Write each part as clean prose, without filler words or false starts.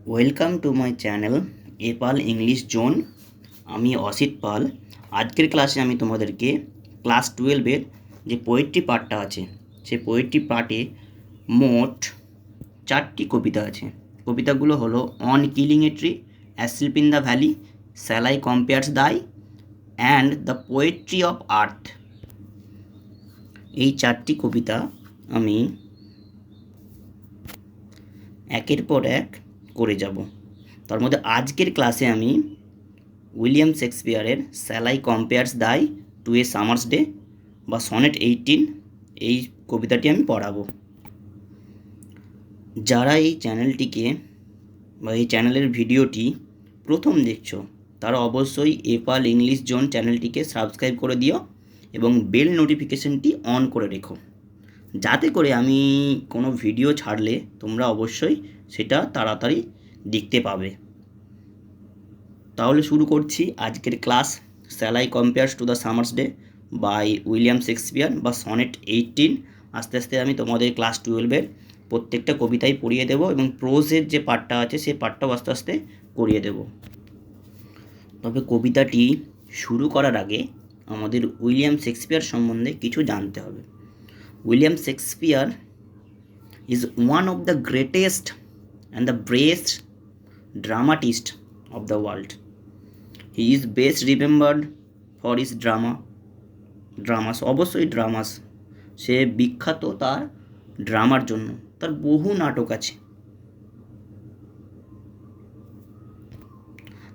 Welcome to my channel এ Pal English Zone. আমি অসিত পাল। আজকের ক্লাসে আমি তোমাদেরকে ক্লাস 12-এর যে পোয়েট্রি পার্টটা আছে সেই পোয়েট্রি পার্টে মোট 4টি কবিতা আছে। কবিতাগুলো হলো on killing a tree, asleep in the valley, shall I compares thy and the poetry of earth. এই 4টি কবিতা আমি একের পর এক করে যাব। তার মধ্যে আজকের ক্লাসে আমি উইলিয়াম শেক্সপিয়ারের শ্যাল আই কম্পেয়ার্স দাই টু এ সামার্স ডে বা সনেট 18 এই কবিতাটি আমি পড়াবো। যারা এই চ্যানেলটিকে বা এই চ্যানেলের ভিডিওটি প্রথম দেখছো তারা অবশ্যই এপাল ইংলিশ জোন চ্যানেলটিকে সাবস্ক্রাইব করে দিও এবং বেল নোটিফিকেশনটি অন করে রেখো, যাতে করে আমি কোনো ভিডিও ছাড়লে তোমরা অবশ্যই সেটা তাড়াতাড়ি দেখতে পাবে। তাহলে শুরু করছি আজকের class shall I compares to the summer's day by William Shakespeare বা সনেট 18। আস্তে আস্তে আমি তোমাদের ক্লাস 12-এর প্রত্যেকটা কবিতাই পড়িয়ে দেবো এবং প্রোজের যে পার্টটা আছে সেই পার্টটাও আস্তে আস্তে করিয়ে দেব। তবে কবিতাটি শুরু করার আগে আমাদের উইলিয়াম শেক্সপিয়ার সম্বন্ধে কিছু জানতে হবে। William Shakespeare is one of the greatest and the bravest dramatist of the world. He is best remembered for his dramas অবশ্যই ড্রামাস। সে বিখ্যাত তার ড্রামার জন্য। তার বহু নাটক আছে।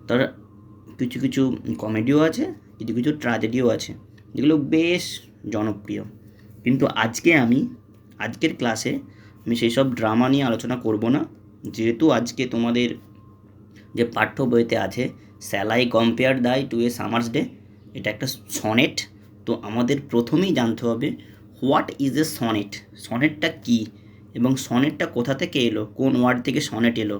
তার কিছু কিছু কমেডিও আছে, কিছু কিছু ট্র্যাজেডিও আছে, যেগুলো বেশ জনপ্রিয়। কিন্তু আজকের ক্লাসে আমি সেই সব ড্রামা নিয়ে আলোচনা করব না, যেহেতু আজকে তোমাদের যে পাঠ্য বইতে আছে শ্যাল আই কম্পেয়ার দাই টু এ সামার্স ডে, এটা একটা সনেট। তো আমাদের প্রথমেই জানতে হবে হোয়াট ইজ এ সনেট, সনেটটা কী এবং সনেটটা কোথা থেকে এলো, কোন ওয়ার্ড থেকে সনেট এলো,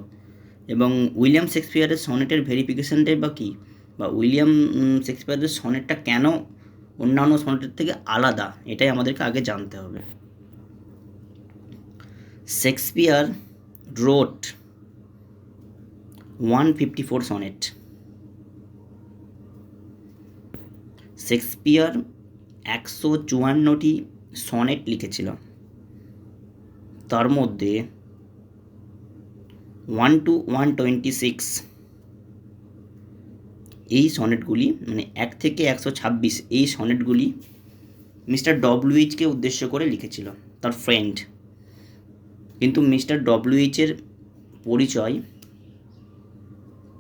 এবং উইলিয়াম শেক্সপিয়ারের সনেটের ভেরিফিকেশনটাই বা কী, বা উইলিয়াম শেক্সপিয়ারের সনেটটা কেন অন্যান্য সনেটের থেকে আলাদা, এটাই আমাদেরকে আগে জানতে হবে। Shakespeare wrote 154 sonnet. শেক্সপিয়ার 154টি সনেট লিখেছিল। তার মধ্যে 1 to 126 এই সনেটগুলি, মানে 1 থেকে 126 এই সনেটগুলি মিস্টার ডব্লিউএইচকে উদ্দেশ্য করে লিখেছিল, তার ফ্রেন্ড। কিন্তু মিস্টার ডব্লিউএইচের পরিচয়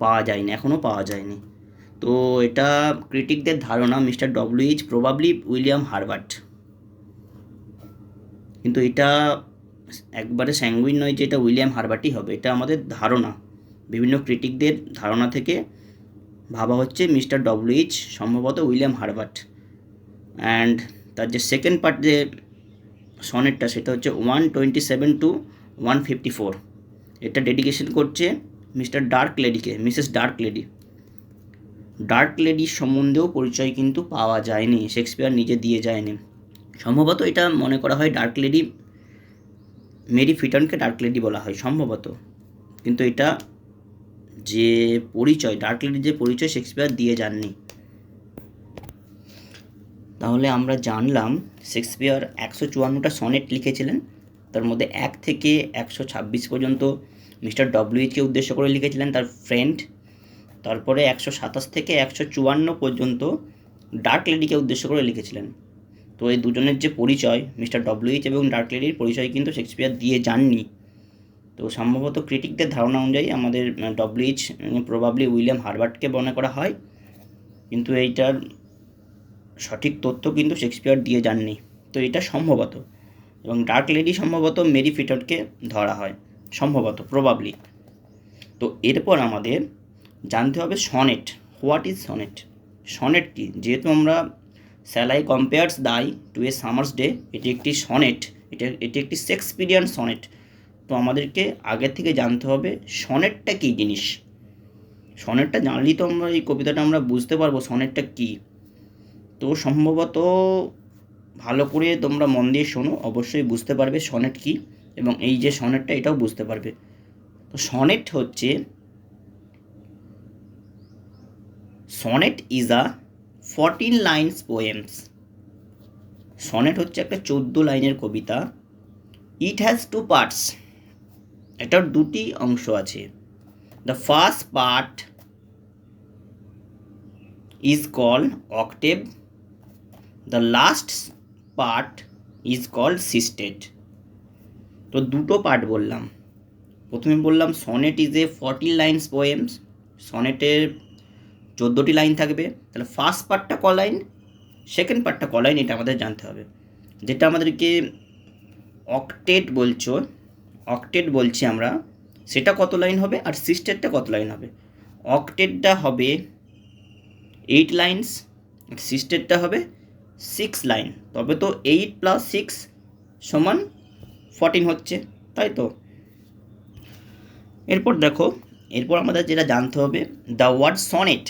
পাওয়া যায়নি, এখনও পাওয়া যায়নি। তো এটা ক্রিটিকদের ধারণা mister WH probably William Herbert, কিন্তু এটা একবারে স্যাঙ্গুইন নয় যে এটা উইলিয়াম হারবার্টই হবে, এটা আমাদের ধারণা। বিভিন্ন ক্রিটিকদের ধারণা থেকে ভাবা হচ্ছে মিস্টার ডব্লিউএইচ সম্ভবত উইলিয়াম হারবার্ট। অ্যান্ড তার যে সেকেন্ড পার্ট যে সনেটটা সেটা হচ্ছে 127 to 154, এটা ডেডিকেশন করছে মিস্টার ডার্ক লেডিকে, মিসেস ডার্ক লেডি। ডার্ক লেডির সম্বন্ধেও পরিচয় কিন্তু পাওয়া যায়নি, শেক্সপিয়ার নিজে দিয়ে যায়নি। সম্ভবত এটা মনে করা হয় ডার্ক লেডি, মেরি ফিটনকে ডার্ক লেডি বলা হয় সম্ভবত, কিন্তু এটা যে পরিচয়, ডার্ক লেডির যে পরিচয় শেক্সপিয়ার দিয়ে যাননি। তাহলে আমরা জানলাম শেক্সপিয়ার 154টা সনেট লিখেছিলেন, তার মধ্যে 1 থেকে 126 পর্যন্ত মিস্টার ডব্লিউএইচকে উদ্দেশ্য করে লিখেছিলেন, তার ফ্রেন্ড। তারপরে 127 থেকে 154 পর্যন্ত ডার্ক লেডিকে উদ্দেশ্য করে লিখেছিলেন। তো এই দুজনের যে পরিচয়, মিস্টার ডব্লিউএইচ এবং ডার্ক লেডির পরিচয় কিন্তু শেক্সপিয়ার দিয়ে যাননি। তো সম্ভবত ক্রিটিকদের ধারণা অনুযায়ী আমাদের ডব্লিউএইচ প্রবাবলি উইলিয়াম হারবার্টকে মনে করা হয়, কিন্তু এইটার সঠিক তথ্য কিন্তু শেক্সপিয়ার দিয়ে যাননি। তো এটা সম্ভবত, এবং ডার্ক লেডি সম্ভবত মেরি ফিটনকে ধরা হয় সম্ভবত, প্রবাবলি। তো এরপর আমাদের জানতে হবে sonnet, what is sonnet. Sonnet কি? যেহেতু আমরা শ্যাল আই কম্পেয়ার্স দাই টু এ সামার্স ডে, এটি একটি সনেট, এটি একটি শেক্সপিয়ারিয়ান সনেট। তো আমাদেরকে আগের থেকে জানতে হবে সনেটটা কী জিনিস। সনেটটা জানলেই তো আমরা এই কবিতাটা আমরা বুঝতে পারবো সনেটটা কী। তো সম্ভবত ভালো করে তোমরা মন দিয়ে শোনো, অবশ্যই বুঝতে পারবে সনেট কী, এবং এই যে সনেটটা এটাও বুঝতে পারবে। তো সনেট হচ্ছে, sonnet is a 14 lines poems. Sonnet হচ্ছে একটা 14 লাইনের কবিতা। ইট হ্যাজ টু পার্টস, এটার দুটি অংশ আছে। The first part is called octave, the last part is called sestet. তো দুটো পার্ট বললাম। প্রথমে বললাম sonnet is a 14 lines poems, সনেটের 14টি লাইন থাকবে। তাহলে ফার্স্ট পার্টটা ক লাইন, সেকেন্ড পার্টটা ক লাইন, এটা আমাদের জানতে হবে। যেটা আমাদেরকে অক্টেট বলছো, অক্টেট বলছি আমরা, সেটা কত লাইন হবে আর সিস্টেটটা কত লাইন হবে। অক্টেটটা হবে 8 লাইনস, সিস্টেটটা হবে 6 লাইন। তবে তো 8 + 6 সমান 14 হচ্ছে, তাই তো। এরপর দেখো, এরপর আমাদের যেটা জানতে হবে, the word sonnet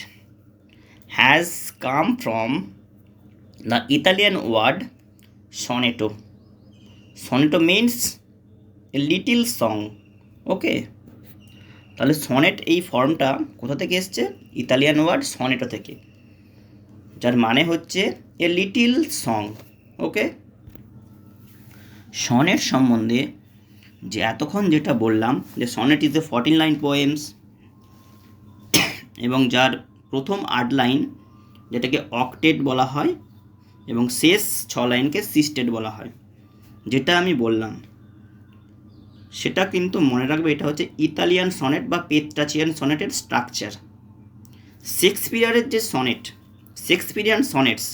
has come from the Italian word sonetto. Sonetto means a little song. Okay, তাহলে সনেট এই ফর্মটা কোথা থেকে এসছে, ইতালিয়ান ওয়ার্ড সনেটো থেকে, যার মানে হচ্ছে এ লিটিল সং। ওকে, সনেট সম্বন্ধে যে এতক্ষণ যেটা বললাম, যে sonnet is a 14 line poems, এবং যার প্রথম 8 লাইন যেটাকে অক্টেট বলা হয় এবং শেষ 6 লাইনকে সিস্টেট বলা হয়, যেটা আমি বললাম সেটা কিন্তু মনে রাখবে, এটা হচ্ছে ইতালিয়ান সনেট বা পেত্রাচিয়ান সনেটের স্ট্রাকচার। শেক্সপিয়ারের যে sonnet, Shakespearean sonnets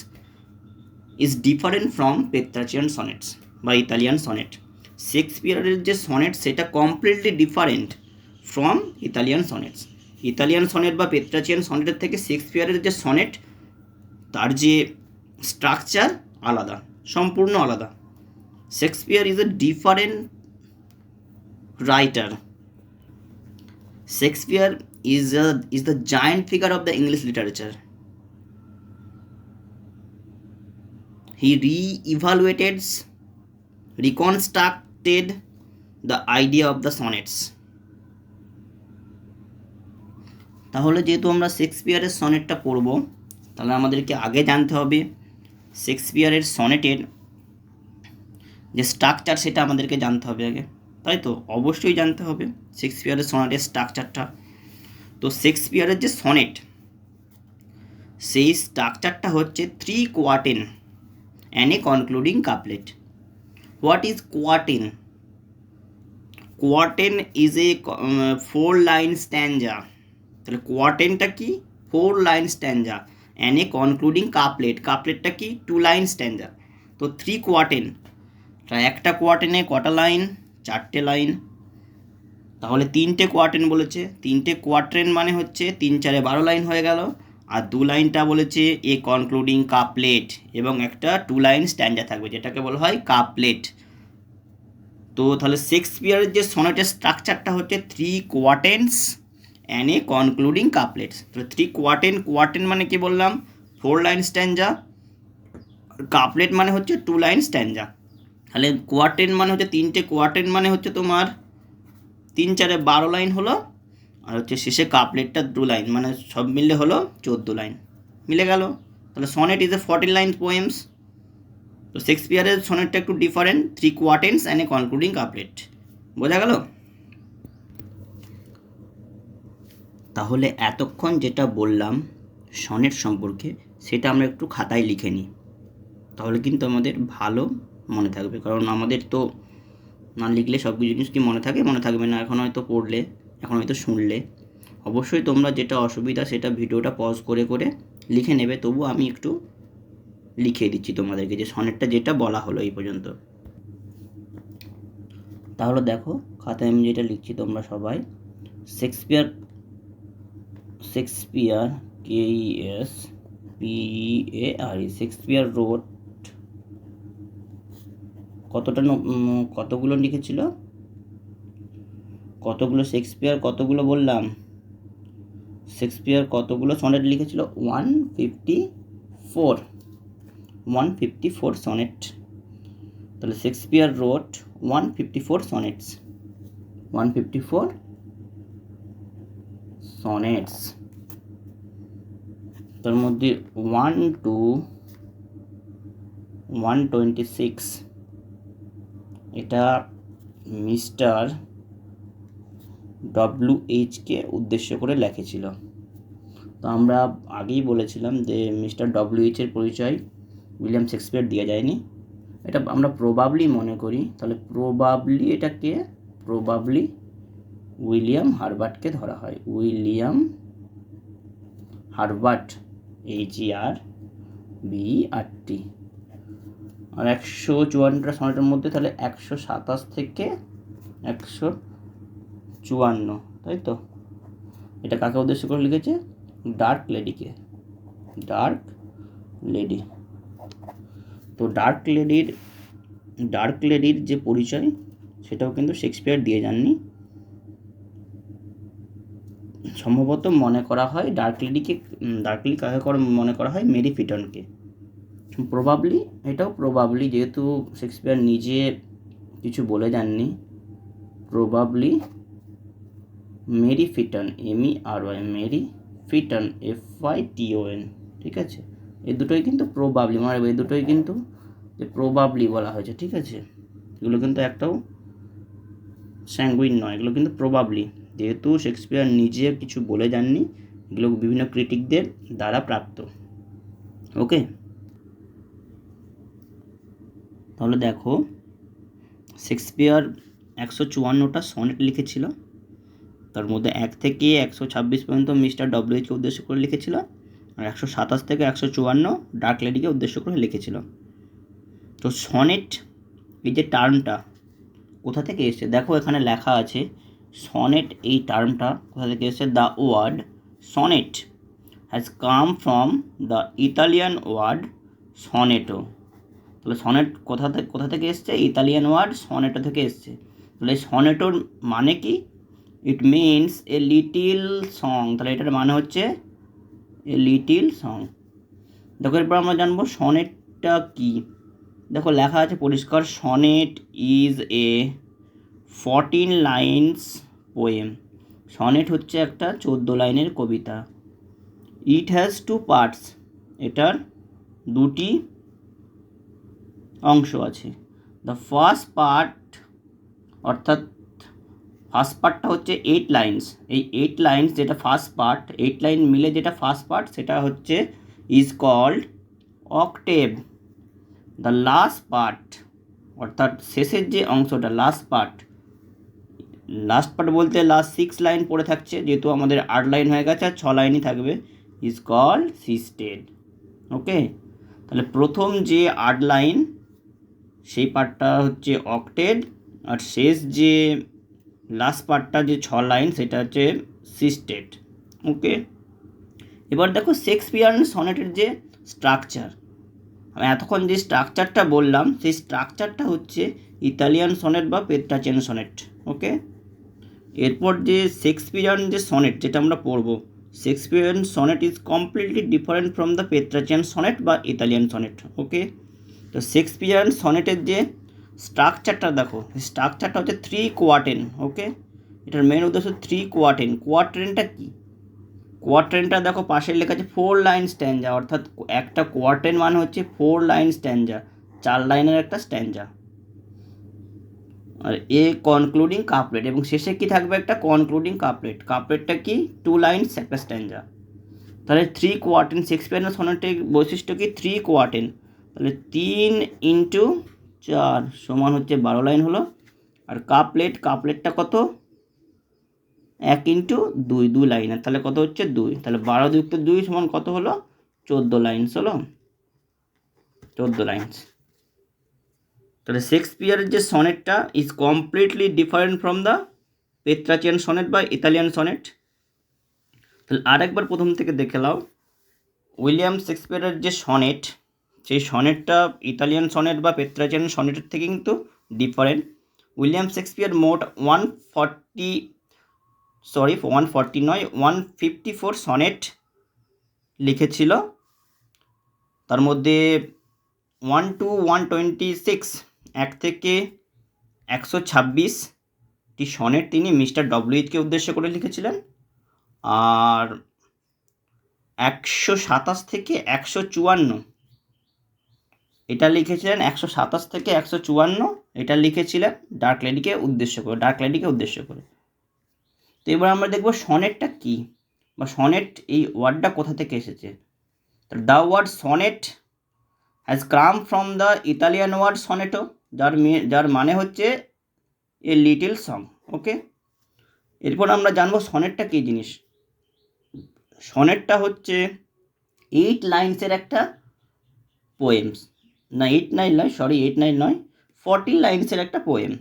is different from Petrarchan sonnets বা ইতালিয়ান সনেট। শেক্সপিয়ারের যে সনেট সেটা completely different from Italian sonnets. Italian sonnet বা পেত্রাচিয়ান সনেটের থেকে শেক্সপিয়ারের যে সনেট, তার যে স্ট্রাকচার আলাদা, সম্পূর্ণ আলাদা। Shakespeare is a different writer. Shakespeare is the giant figure of the English literature. He re-evaluated, reconstructed the idea of the sonnets. তাহলে যেহেতু আমরা শেক্সপিয়ারের সনেটটা পড়ব, তাহলে আমাদেরকে আগে জানতে হবে শেক্সপিয়ারের সনেটের যে স্ট্রাকচার সেটা আমাদেরকে জানতে হবে আগে, তাই তো। অবশ্যই জানতে হবে শেক্সপিয়ারের সনেটের স্ট্রাকচারটা। তো শেক্সপিয়ারের যে সনেট, সেই স্ট্রাকচারটা হচ্ছে 3 quatrain and a concluding couplet. What is quatrain? Quatrain is a 4 line stanza. তাহলে কোয়ার্টেনটা কি? 4 line stanza and a concluding couplet. কাপলেটটা কি? 2 লাইন স্ট্যাঞ্জা। তো 3 কোয়ার্টেন, একটা কোয়ার্টেনে কটা লাইন? 4টে লাইন। তাহলে 3টে কোয়ার্টেন বলেছে, 3টে কোয়ার্টেন মানে হচ্ছে 3 × 4 = 12 লাইন হয়ে গেল। আর 2 লাইনটা বলেছে এ কনক্লুডিং কাপলেট, এবং একটা 2 লাইন স্ট্যাঞ্জা থাকবে যেটাকে বলা হয় কাপলেট। তো তাহলে শেক্সপিয়ারের যে সনেটের স্ট্রাকচারটা হচ্ছে 3 quatrains and a concluding couplet. তো 3 কোয়ার্টেন, কোয়ার্টেন মানে কি বললাম? 4 লাইন স্ট্যাঞ্জা। কাপলেট মানে হচ্ছে 2 লাইন স্ট্যাঞ্জা। তাহলে কোয়ার্টেন মানে হচ্ছে 3টে কোয়ার্টেন মানে হচ্ছে তোমার 3 × 4 = 12 লাইন হলো, আর হচ্ছে শেষে কাপলেটটা 2 লাইন, মানে সব মিললে হলো 14 লাইন। মিলে গেল। তাহলে sonnet is a 14 line poems. তো শেক্সপিয়ারের সনেটটা একটু different, 3 quatrains and a concluding couplet. বোঝা গেল? তাহলে এতক্ষণ যেটা বললাম সনেট সম্পর্কে, সেটা আমরা একটু খাতায় লিখে নিই, তাহলে কিন্তু আমাদের ভালো মনে থাকবে। কারণ আমাদের তো না লিখলে সব কিছু জিনিস কি মনে থাকে? মনে থাকবে না। এখন হয়তো পড়লে, এখন হয়তো শুনলে, অবশ্যই তোমরা যেটা অসুবিধা সেটা ভিডিওটা পজ করে করে লিখে নেবে। তবু আমি একটু লিখে দিচ্ছি তোমাদেরকে যে সনেটটা যেটা বলা হলো এই পর্যন্ত। তাহলে দেখো খাতায় আমি যেটা লিখছি, তোমরা সবাই শেক্সপিয়ার KESPEARE, শেক্সপিয়ার রোট কতগুলো লিখেছিল? কতগুলো শেক্সপিয়ার, কতগুলো বললাম? শেক্সপিয়ার কতগুলো সনেট লিখেছিল? 154 সনেট। তাহলে শেক্সপিয়ার রোট 154 সনেটস, 154 সনেটস, তার মধ্যে 1 to 126 এটা মিস্টার WH-কে উদ্দেশ্য করে লেখেছিল। তো আমরা আগেই বলেছিলাম যে মিস্টার WH-এর পরিচয় উইলিয়াম শেক্সপিয়ার দিয়ে যায়নি, এটা আমরা প্রবাবলি মনে করি। তাহলে প্রবাবলি এটাকে প্রবাবলি উইলিয়াম হারবার্টকে ধরা হয়, উইলিয়াম হারবার্ট, HERBERT। আর 154টা সনেটের মধ্যে তাহলে 127 থেকে 154, তাই তো? এটা কাকে উদ্দেশ্য করে লিখেছে? ডার্ক লেডিকে, ডার্ক লেডি। তো ডার্ক লেডির যে পরিচয় সেটাও কিন্তু শেক্সপিয়ার দিয়ে যাননি। সম্ভবত মনে করা হয় ডার্ক লেডি কাকে মনে করা হয়? মেরি ফিটনকে। প্রবাবলি, এটাও প্রবাবলি, যেহেতু শেক্সপিয়ার নিজে কিছু বলে যাননি। Probably Mary Fitton, MERY, Mary Fitton, FITON, ঠিক আছে? এই দুটোই কিন্তু প্রবাবলি, মানে এই দুটোই কিন্তু যে প্রবাবলি বলা হয়েছে, ঠিক আছে? এগুলো কিন্তু একটাও স্যাঙ্গুইন নয়, এগুলো কিন্তু প্রবাবলি, যেহেতু শেক্সপিয়ার নিজে কিছু বলে যাননি, এগুলো বিভিন্ন ক্রিটিকদের দ্বারা প্রাপ্ত। ওকে, তাহলে দেখো শেক্সপিয়ার 154টা সনেট লিখেছিল, তার মধ্যে 1 থেকে 126 পর্যন্ত মিস্টার WH-কে উদ্দেশ্য করে লিখেছিল, আর 127 থেকে 154 ডার্ক লেডিকে উদ্দেশ্য করে লিখেছিল। তো সনেট এই যে টার্মটা কোথা থেকে এসেছে দেখো, এখানে লেখা আছে সনেট, এই টার্মটা কোথা থেকে এসেছে? The word sonnet has come from the Italian word sonetto. তাহলে সনেট কোথা থেকে এসছে? ইতালিয়ান ওয়ার্ড সনেটো থেকে এসছে। তাহলে সনেটোর মানে কি? It means a little song. তাহলে এটার মানে হচ্ছে এ লিটিল সং। দেখো এরপর আমরা জানবো সনেটটা কি। দেখো লেখা আছে পরিষ্কার, sonnet is a 14 lines poem. Sonnet হচ্ছে একটা 14 লাইনের কবিতা। ইট হ্যাজ 2 পার্টস, এটার 2টি অংশ আছে। দ্য ফার্স্ট পার্ট, অর্থাৎ ফার্স্ট পার্টটা হচ্ছে 8 লাইনস। এই 8 লাইনস যেটা ফার্স্ট পার্ট, 8 লাইন মিলে যেটা ফার্স্ট পার্ট, সেটা হচ্ছে is called octave. The last part, অর্থাৎ শেষের যে অংশটা, লাস্ট পার্ট বলতে লাস্ট 6 লাইন পড়ে থাকছে, যেহেতু আমাদের 8 লাইন হয়ে গেছে আর 6 লাইনই থাকবে, ইজ কল্ড সিস্টেড। ওকে, তাহলে প্রথম যে 8 লাইন সেই পার্টটা হচ্ছে অক্টেড, আর শেষ যে লাস্ট পার্টটা যে 6 লাইন সেটা হচ্ছে সিস্টেড। ওকে, এবার দেখো শেক্সপিয়ারিয়ান সনেটের যে স্ট্রাকচার, আমি এতক্ষণ যে স্ট্রাকচারটা বললাম সেই স্ট্রাকচারটা হচ্ছে ইতালিয়ান সনেট বা পেত্রাচিয়ান সনেট। ওকে, এরপর যে শেক্সপিয়ারিয়ান যে সনেট যেটা আমরা পড়বো, Shakespearean sonnet is completely different from the Petrarchan sonnet বা ইতালিয়ান সনেট। ওকে, তো শেক্সপিয়ারিয়ান সনেটের যে স্ট্রাকচারটা দেখো, স্ট্রাকচারটা হচ্ছে 3 কোয়ার্টেন। ওকে, এটার মেন উদ্দেশ্য 3 কোয়ার্টেন। কোয়ার্টেনটা কি? কোয়ার্টেনটা দেখো পাশে লেখা আছে 4 লাইন স্ট্যাঞ্জা, অর্থাৎ একটা কোয়ার্টেন মানে হচ্ছে 4 লাইন স্ট্যাঞ্জা, 4 লাইনের একটা স্ট্যাঞ্জা। আর এ কনক্লুডিং কাপলেট, এবং শেষে কি থাকবে? একটা কনক্লুডিং কাপলেট। কাপলেটটা কি? 2 লাইনস একটা স্ট্যাঞ্জা। তাহলে 3 কোয়ার্টেন, শেক্সপিয়ারিয়ান সনেটের বৈশিষ্ট্য কি? 3 কোয়ার্টেন। তাহলে 3 × 4 সমান হচ্ছে 12 লাইন হলো। আর কাপলেটটা কত? 1 × 2, 2 লাইনের, তাহলে কত হচ্ছে? 2। তাহলে 12 যুক্ত 2 সমান কত হলো? 14 লাইনস হলো, 14 লাইনস। তাহলে শেক্সপিয়ারের যে সনেটটা is completely different from the Petrarchan sonnet বা ইতালিয়ান সনেট। তাহলে আরেকবার প্রথম থেকে দেখে নাও, উইলিয়াম শেক্সপিয়ারের যে সনেট, সেই সনেটটা ইতালিয়ান সনেট বা পেত্রাচিয়ান সনেটের থেকে কিন্তু ডিফারেন্ট। উইলিয়াম শেক্সপিয়ার মোট 154 সনেট লিখেছিল, তার মধ্যে 1 to 126, 1 থেকে 126টি সনেট তিনি মিস্টার WH-কে উদ্দেশ্য করে লিখেছিলেন, আর 127 থেকে 154 এটা লিখেছিলেন, 127 থেকে 154 এটা লিখেছিলেন ডার্ক লেডিকে উদ্দেশ্য করে। তো এবার আমরা দেখব সনেটটা কি, বা সনেট এই ওয়ার্ডটা কোথা থেকে এসেছে। The word sonnet has come from the Italian word sonetto, যার মানে হচ্ছে এ লিটল সং। ওকে, এরপর আমরা জানবো সনেটটা কী জিনিস। সনেটটা হচ্ছে 8 লাইন্সের একটা পোয়েমস, না 8 নয় 40 লাইন্সের একটা পোয়েম।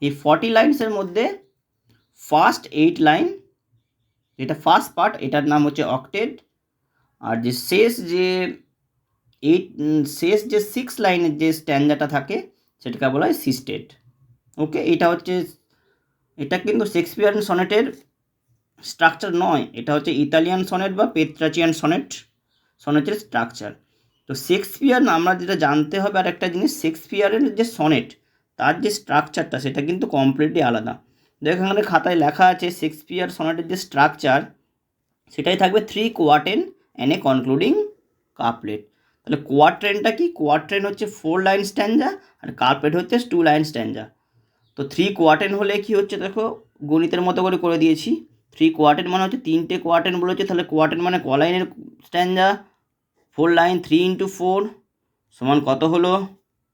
এই 40 লাইন্সের মধ্যে ফার্স্ট 8 লাইন, যেটা ফার্স্ট পার্ট, এটার নাম হচ্ছে অক্টেট। আর যে শেষ যে 6 লাইনের যে স্ট্যান্ডাটা থাকে সেটাকে বলা হয় সিস্টেট। ওকে, এটা কিন্তু শেক্সপিয়ারিয়ান সনেটের স্ট্রাকচার নয়, এটা হচ্ছে ইতালিয়ান সনেট বা পেত্রাচিয়ান সনেটের স্ট্রাকচার। তো শেক্সপিয়ার, আমরা যেটা জানতে হবে আর একটা জিনিস, শেক্সপিয়ারের যে সনেট তার যে স্ট্রাকচারটা সেটা কিন্তু কমপ্লিটলি আলাদা। দেখো এখানে খাতায় লেখা আছে শেক্সপিয়ার সনেটের যে স্ট্রাকচার সেটাই থাকবে 3 quatrain and a concluding couplet. তাহলে কোয়ার্ট্রেনটা কি? কোয়ার্ট্রেন হচ্ছে 4 লাইন স্ট্যান্জা আর কাপলেট হচ্ছে 2 লাইন স্ট্যান্জা। তো 3 কোয়ার্টেন হলে কি হচ্ছে, দেখো গণিতের মতো করে দিয়েছি। 3 কোয়ার্টেন মানে হচ্ছে 3টে কোয়ার্টেন বলেছে, তাহলে কোয়ার্টেন মানে ক লাইনের স্ট্যান্জা? 4 লাইন, 3 × 4 সমান কত হলো?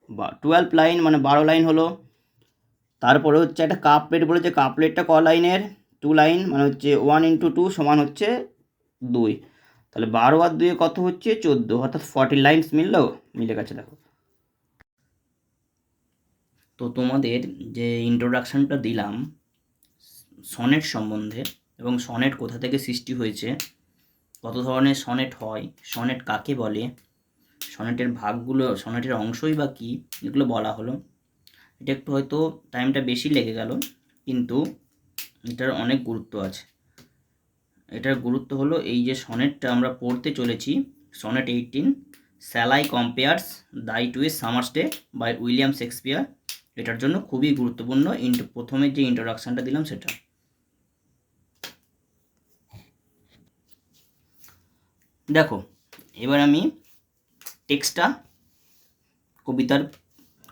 12 লাইন, মানে 12 লাইন হলো। তারপরে হচ্ছে একটা কাপলেট বলেছে, কাপলেটটা ক লাইনের? 2 লাইন, মানে হচ্ছে 1 × 2 সমান হচ্ছে 2। তাহলে 12 আর 2 কত হচ্ছে? 14, অর্থাৎ 40 লাইনস মিলে গেছে। দেখো, তো তোমাদের যে ইন্ট্রোডাকশানটা দিলাম সনেট সম্বন্ধে, এবং সনেট কোথা থেকে সৃষ্টি হয়েছে, কত ধরনের সনেট হয়, সনেট কাকে বলে, সনেটের ভাগগুলো, সনেটের অংশই বা কী, এগুলো বলা হলো। এটা একটু হয়তো টাইমটা বেশি লেগে গেল, কিন্তু এটার অনেক গুরুত্ব আছে। এটার গুরুত্ব হলো এই যে সনেটটা আমরা পড়তে চলেছি, সনেট 18 স্যালাই কম্পেয়ার্স দাই to a summer's day by William Shakespeare, এটার জন্য খুবই গুরুত্বপূর্ণ। প্রথমে যে ইন্ট্রোডাকশানটা দিলাম সেটা। দেখো, এবার আমি টেক্সটটা,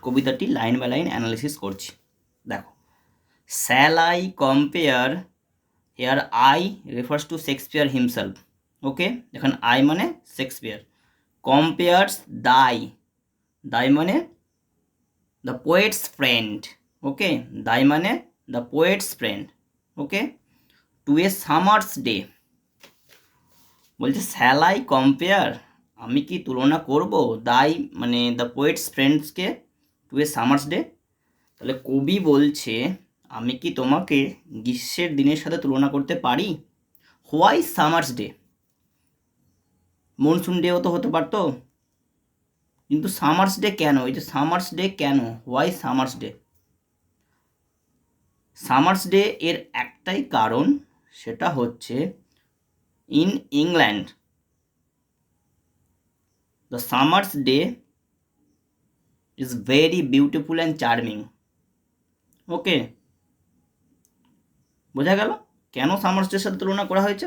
কবিতাটি লাইন বাই লাইন অ্যানালিসিস করছি। দেখো, shall I compare, here I refers to Shakespeare himself. Okay, এখন আই মানে শেক্সপিয়ার, কম্পেয়ার্স দাই মানে the poet's friend. Okay, thy মানে the poet's friend. Okay, to a summer's day, বলছে শ্যাল আই কম্পেয়ার, আমি কি তুলনা করব দাই মানে দ্য পোয়েটস ফ্রেন্ডসকে টু এ সামার্স ডে। তাহলে কবি বলছে আমি কি তোমাকে গ্রীষ্মের দিনের সাথে তুলনা করতে পারি। Why summer's day? মনসুন ডেও তো হতে পারতো, কিন্তু সামার্স ডে কেন? এই যে সামার্স ডে কেন, why summer's day? Summer's day এর একটাই কারণ, সেটা হচ্ছে in England the summer's day is very beautiful and charming. Okay, বোঝা গেল কেন সামার্স ডের সাথে তুলনা করা হয়েছে।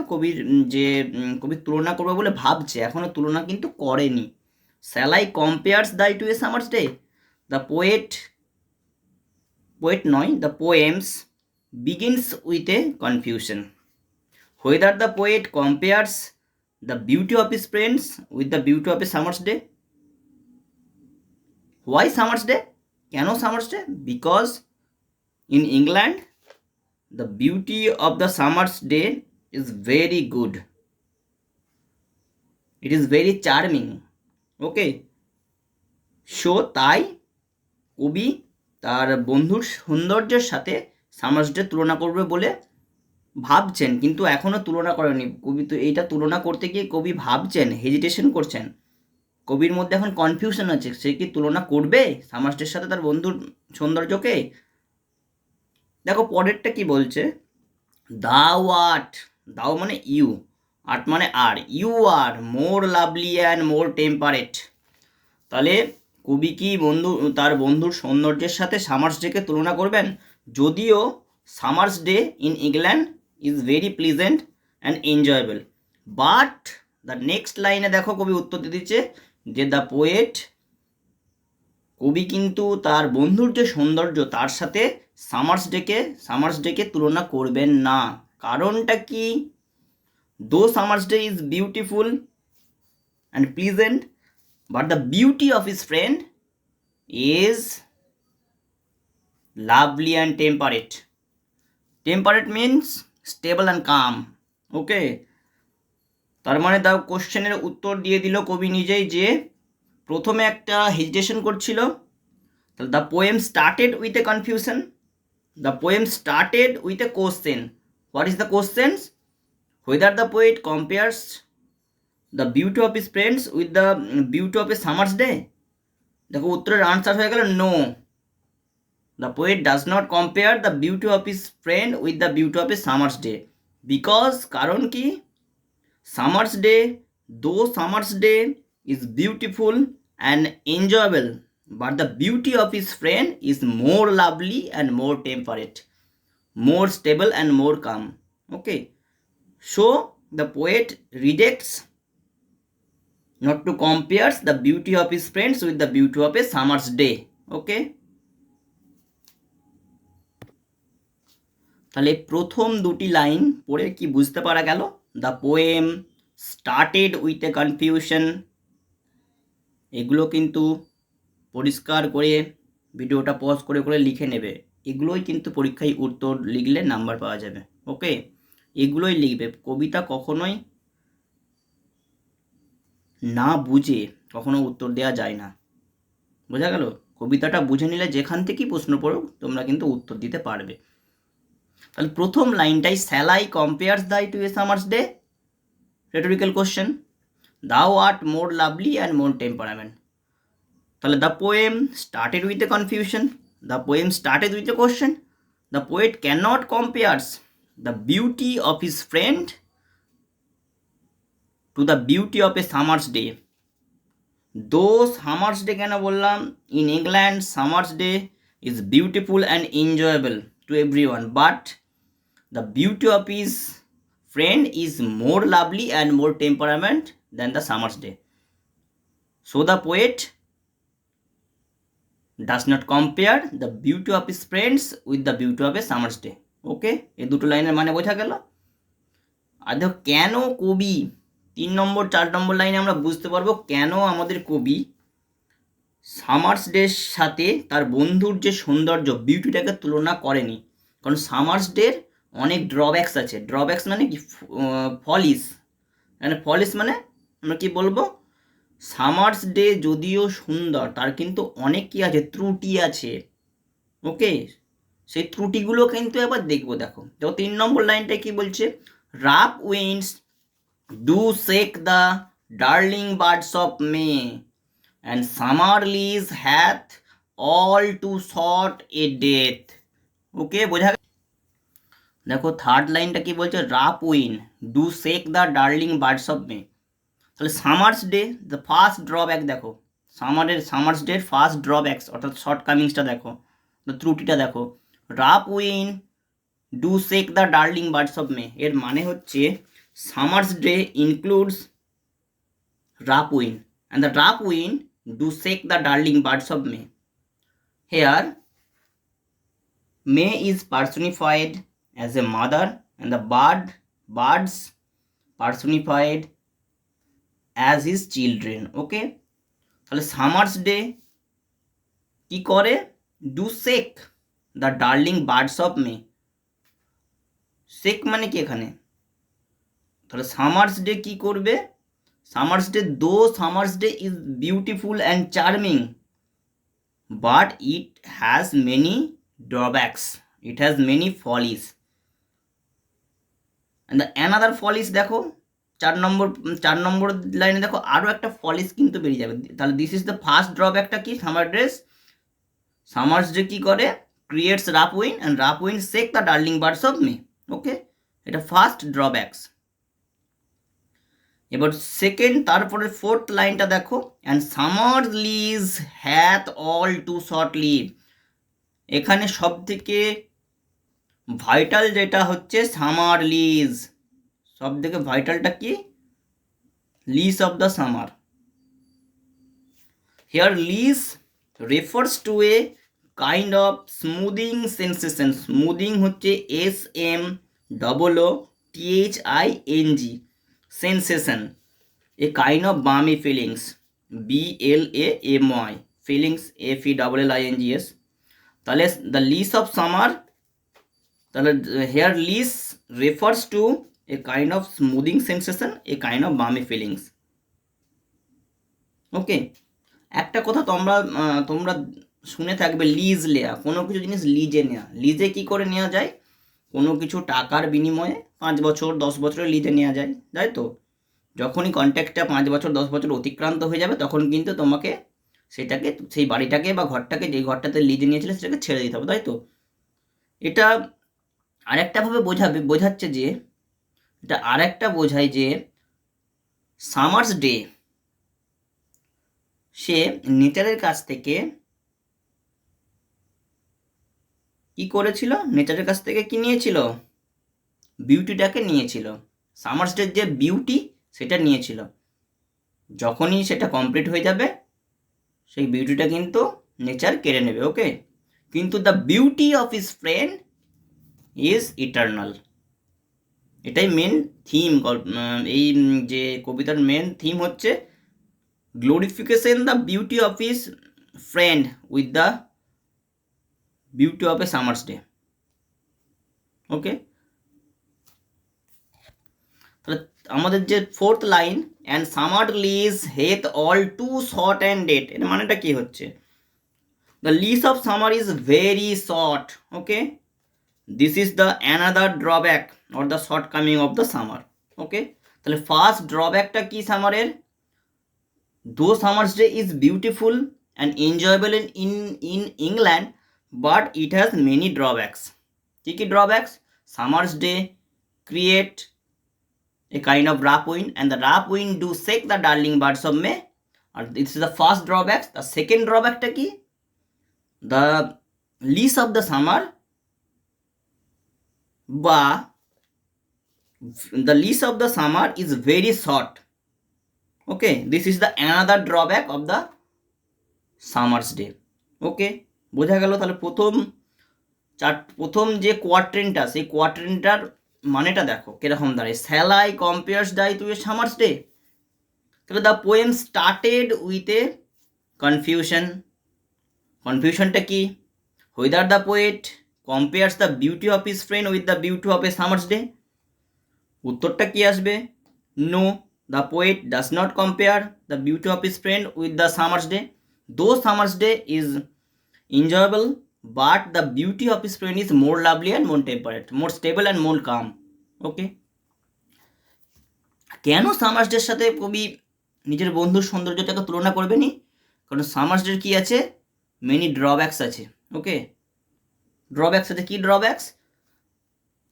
কবি তুলনা করবে বলে ভাবছে, এখনও তুলনা কিন্তু করেনি। শ্যাল আই কম্পেয়ার্স দাই to a summer's day, the poet নয়, the poems begins with a confusion whether the poet compares the beauty of his friends with the beauty of a summer's day. Why summer's day? কেন summer's day? Because in England the beauty of the summer's day is very good, it is very charming. Okay, so তাই কবি তার বন্ধুর সৌন্দর্যের সাথে summer's day তুলনা করবে বলে ভাবছেন, কিন্তু এখনও তুলনা করেনি কবি। তো এইটা তুলনা করতে গিয়ে কবি ভাবছেন, হেজিটেশন করছেন, কবির মধ্যে এখন কনফিউশন আছে, সে কি তুলনা করবে সামার্স ডের সাথে তার বন্ধুর সৌন্দর্যকে। দেখো পরেরটা কি বলছে, দাও আর্ট, দাও মানে ইউ, আর্ট মানে are, you are more lovely and more temperate. তাহলে কবি কি তার বন্ধুর সৌন্দর্যের সাথে সামার্স ডেকে তুলনা করবেন, যদিও summer's day in England is very pleasant and enjoyable. But the next লাইনে দেখো কবি উত্তর দিয়ে দিচ্ছে যে দ্য পোয়েট, কবি কিন্তু তার বন্ধুর যে সৌন্দর্য তার সাথে সামার্স ডেকে তুলনা করবেন না। কারণটা কি? Though summer's day is beautiful and pleasant, but the beauty of his friend is lovely and temperate. Temperate means stable and calm. Okay, তার মানে তার কোশ্চেনের উত্তর দিয়ে দিল কবি নিজেই, যে প্রথমে একটা হেজিটেশন করছিল। তাহলে the poem started with a confusion, the poem started with a question. What is the questions? whether the poet compares the beauty of his friends with the beauty of a summer's day. দেখো উত্তরের answer হয়ে গেল no, the poet does not compare the beauty of his friend with the beauty of a summer's day, because কারণ কি? summer's day, though summer's day is beautiful and enjoyable, but the beauty of his friend is more lovely and more temperate, more stable and more calm. Okay, so the poet rejects not to compare the beauty of his friends with the beauty of a summer's day. Okay, তাহলে প্রথম দুটি line পড়ে কি বুঝতে পারা গেল? The poem started with a confusion, এগুলো কিন্তু পরিষ্কার করে ভিডিওটা পজ করে করে লিখে নেবে। এগুলোই কিন্তু পরীক্ষায় উত্তর লিখলে নাম্বার পাওয়া যাবে। ওকে, এগুলোই লিখবে। কবিতা কখনোই না বুঝে কখনো উত্তর দেওয়া যায় না, বোঝা গেল? কবিতাটা বুঝে নিলে যেখান থেকেই প্রশ্ন পড়ুক তোমরা কিন্তু উত্তর দিতে পারবে। তাহলে প্রথম লাইনটাই শ্যাল আই কম্পেয়ার্স দাই to a summer's day, rhetorical question. Thou art more lovely and more temperament. তাহলে the poem started with a confusion, the poem started with a question, the poet can not compares the beauty of his friend to the beauty of a summer's day. Though summer's day কেন বললাম? In England summer's day is beautiful and enjoyable to every one, but the beauty of his friend is more lovely and more temperament than the summer's day. So the poet does not compare the beauty of his friends with the beauty of a summer's day. ওকে, এই দুটো লাইনের মানে বোঝা গেল। আর দেখো কেন কবি 3 নম্বর 4 নম্বর লাইনে আমরা বুঝতে পারবো কেন আমাদের কবি সামার্স ডের সাথে তার বন্ধুর যে সৌন্দর্য বিউটিটাকে তুলনা করেনি। কারণ সামার্স ডের অনেক ড্রব্যাকস আছে। ড্রব্যাকস মানে কি? ফলিস। মানে ফলিস মানে আমরা কি বলবো? সামার্স ডে যদিও সুন্দর, তার কিন্তু অনেক কি আছে? ত্রুটি আছে। ওকে, সেই ত্রুটিগুলো কিন্তু এবার দেখবো। দেখো 3 নম্বর লাইনটায় কি বলছে? Rough winds do shake the darling birds of May and summer lease hath all too short a death. Okay, বোঝা? দেখো থার্ড লাইনটা কি বলছে? Rough wind do shake the darling birds of May. তাহলে summer's day the first drawback দেখো, summer's ডের first drawbacks অর্থাৎ short কামিংসটা দেখো, ত্রুটিটা দেখো। Rough wind do shake the darling birds of May, এর মানে হচ্ছে summer's day includes rough wind and the rough wind do shake the darling birds of May. Here May is personified as a mother and the birds personified as his children. Okay, তাহলে summer's day কি করে? Do shake the darling birds of May. Shake মানে কি এখানে? তাহলে summer's day কি করবে? Summers day though summer's day is beautiful and charming, but it has many drawbacks, it has many follies, and the another follies দেখো 4 নম্বর লাইনে দেখো আরও একটা ফলিস কিন্তু বেরিয়ে যাবে। তাহলে দিস ইজ দ্য ফার্স্ট ড্রব্যাকটা কি? সামার্স ডে কি করে? Creates rough wind and rough wind shake the darling birds of May. Okay, এটা ফার্স্ট ড্রব্যাকস। এবার সেকেন্ড, তারপরে ফোর্থ লাইনটা দেখো, and summer lease hath all too short live. এখানে সব থেকে ভাইটাল যেটা হচ্ছে সামার লিজ, সব থেকে ভাইটালটা কি? lease of the summer. Here lease refers to a kind of smoothing sensation. Smoothing হচ্ছে SMOOTHING sensation, a kind of balmy feelings, BLAMY feelings, FELLINGS. তাহলে the lease of summer, তাহলে here lease refers to a kind of smoothing sensation, a kind of balmy feelings. ওকে, একটা কথা তোমরা শুনে থাকবে, lease নেওয়া। কোনো কিছু জিনিস লিজে নেওয়া। লিজে কি করে নেওয়া যায়? কোনো কিছু টাকার বিনিময়ে 5 বছর 10 বছরের লিজে নেওয়া যায়, তাই তো? যখনই কন্ট্যাক্টটা 5 বছর 10 বছর অতিক্রান্ত হয়ে যাবে তখন কিন্তু তোমাকে সেটাকে, সেই বাড়িটাকে বা ঘরটাকে, যে ঘরটাতে লিজে নিয়েছিলে সেটাকে ছেড়ে দিতে হবে, তাই তো? এটা আরেকটাভাবে বোঝাচ্ছে যে, এটা আরেকটা বোঝায় যে সামার্স ডে সে নেচারের কাছ থেকে কি করেছিল? নেচারের কাছ থেকে কি নিয়েছিল? বিউটিটাকে নিয়েছিল। সামার্স ডের যে বিউটি সেটা নিয়েছিল। যখনই সেটা কমপ্লিট হয়ে যাবে সেই বিউটিটা কিন্তু নেচার কেড়ে নেবে। ওকে, কিন্তু the beauty of his friend is eternal. এটাই মেন থিম। এই যে কবিতার মেন থিম হচ্ছে glorification the beauty of his friend with the beauty of a summer's day. Okay, তাহলে আমাদের যে fourth line, and summer lease hath all too short and date, এর মানেটা কি হচ্ছে? The lease of summer is very short. Okay, this is the another drawback or the short coming of the summer. Okay, তাহলে first ড্রব্যাকটা কি সামারের? Though summer's day is beautiful and enjoyable in England, but it has many drawbacks. কি কি drawbacks? Summer's day create a kind of rough wind, and the rough wind do shake the darling birds of May. And this is the first drawback. The second drawback ta ki? The lease of the summer ba the lease of the summer is very short. Okay, this is the another drawback of the summer's day. Okay, বোঝা গেল? তাহলে প্রথম যে কোয়াড্রেন্টটা, সেই কোয়াড্রেন্টটার মানেটা দেখো কিরকম দাঁড়ায়। Shall I compares thy to a summer's day. তাহলে the poem started with a confusion. কনফিউশনটা কি? Whether the poet compares the beauty of his friend with the beauty of a summer's day. উত্তরটা কি আসবে? No, the poet does not compare the beauty of his friend with the summer's day. Though summer's day is enjoyable, but the beauty of his friend is more lovely and more temperate, more stable and more calm. ওকে, কেন Summers ডের সাথে কবি নিজের বন্ধুর সৌন্দর্যটাকে তুলনা করবেনি? কারণ Summers ডের কি আছে? মেনি ড্রব্যাকস আছে। ওকে, ড্রব্যাকস আছে। কি drawbacks?